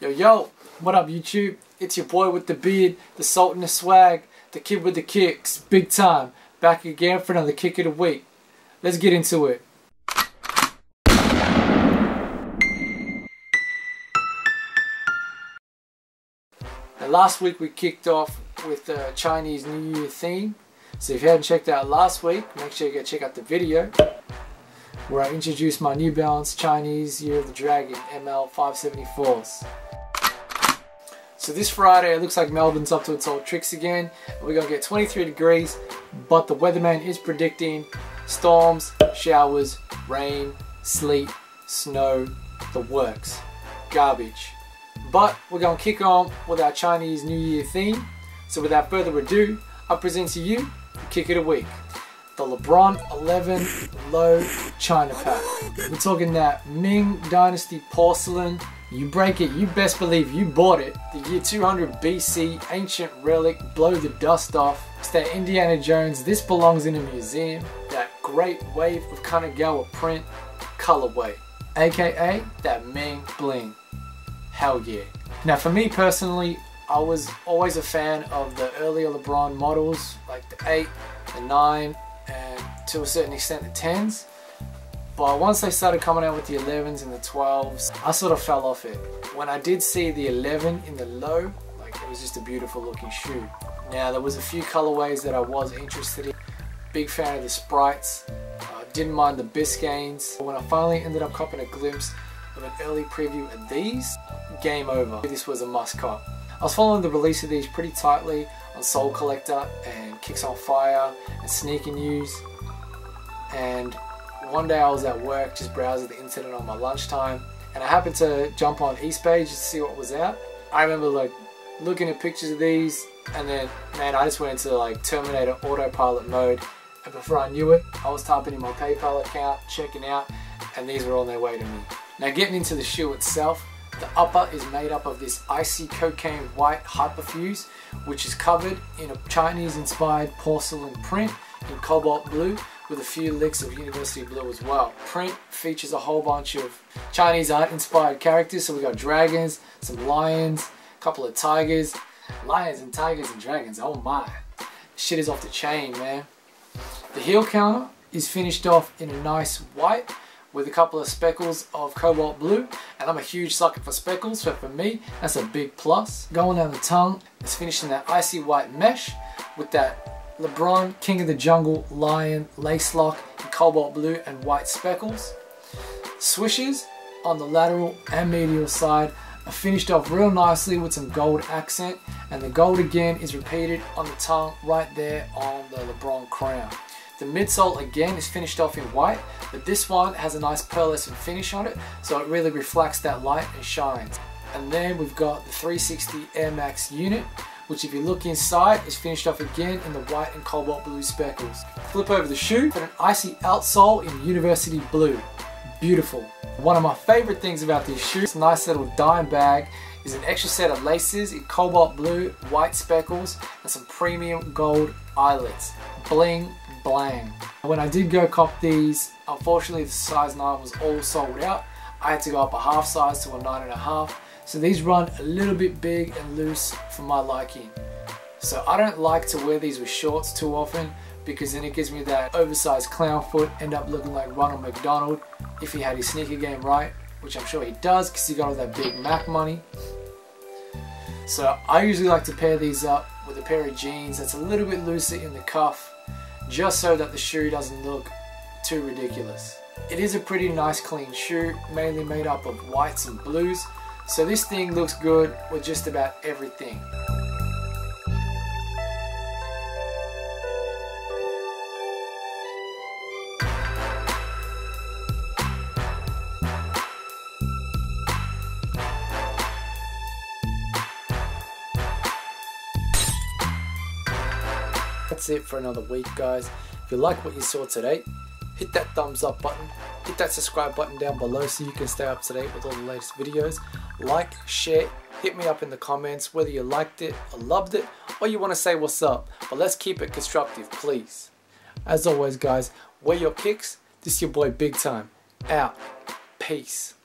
Yo, what up YouTube? It's your boy with the beard, the salt and the swag, the kid with the kicks, big time. Back again for another kick of the week. Let's get into it. Now, last week we kicked off with the Chinese New Year theme. So if you hadn't checked out last week, make sure you go check out the video where I introduced my New Balance Chinese Year of the Dragon ML 574s. So this Friday it looks like Melbourne's up to its old tricks again. We're going to get 23 degrees, but the weatherman is predicting storms, showers, rain, sleet, snow, the works. Garbage. But we're going to kick on with our Chinese New Year theme. So without further ado, I present to you the kick of the week. The Lebron 11 Low China Pack. We're talking that Ming Dynasty porcelain. You break it, you best believe you bought it. The year 200 BC, ancient relic, blow the dust off. It's that Indiana Jones, this belongs in a museum. That great wave of Kanagawa print, colorway. AKA that Ming Bling. Hell yeah. Now for me personally, I was always a fan of the earlier Lebron models, like the 8, the 9, and to a certain extent the 10s. But once they started coming out with the 11s and the 12s, I sort of fell off it. When I did see the 11 in the low, like it was just a beautiful looking shoe. Now there was a few colorways that I was interested in. Big fan of the sprites, didn't mind the Biscaynes. When I finally ended up copping a glimpse of an early preview of these, game over. This was a must cop. I was following the release of these pretty tightly on Soul Collector and Kicks on Fire and Sneaker News. And one day I was at work just browsing the internet on my lunchtime and I happened to jump on Eastpage to see what was out. I remember like looking at pictures of these and then man, I just went into like Terminator autopilot mode, and before I knew it I was typing in my PayPal account, checking out, and these were on their way to me. Now getting into the shoe itself, the upper is made up of this icy cocaine white hyperfuse, which is covered in a Chinese inspired porcelain print in cobalt blue with a few licks of university blue as well. Print features a whole bunch of Chinese art inspired characters, so we got dragons, some lions, a couple of tigers. Lions and tigers and dragons, oh my. Shit is off the chain, man. The heel counter is finished off in a nice white with a couple of speckles of cobalt blue, and I'm a huge sucker for speckles, so for me that's a big plus. Going down the tongue, it's finished in that icy white mesh with that Lebron King of the Jungle lion lace lock in cobalt blue and white speckles. Swishes on the lateral and medial side are finished off real nicely with some gold accent, and the gold again is repeated on the tongue right there on the Lebron crown. The midsole again is finished off in white, but this one has a nice pearlescent finish on it, so it really reflects that light and shines. And then we've got the 360 Air Max unit, which if you look inside is finished off again in the white and cobalt blue speckles. Flip over the shoe, got an icy outsole in university blue. Beautiful. One of my favorite things about these shoes, this nice little dime bag, is an extra set of laces in cobalt blue, white speckles, and some premium gold eyelets. Bling blang. When I did go cop these, unfortunately the size 9 was all sold out. I had to go up a half size to a 9.5. So these run a little bit big and loose for my liking. So I don't like to wear these with shorts too often, because then it gives me that oversized clown foot, end up looking like Ronald McDonald if he had his sneaker game right, which I'm sure he does because he got all that Big Mac money. So I usually like to pair these up with a pair of jeans that's a little bit looser in the cuff, just so that the shoe doesn't look too ridiculous. It is a pretty nice clean shoe, mainly made up of whites and blues, so this thing looks good with just about everything. That's it for another week, guys. If you like what you saw today, hit that thumbs up button, hit that subscribe button down below so you can stay up to date with all the latest videos. Like, share, hit me up in the comments whether you liked it or loved it, or you want to say what's up, but let's keep it constructive, please. As always, guys, wear your kicks. This is your boy Big Time. Out. Peace.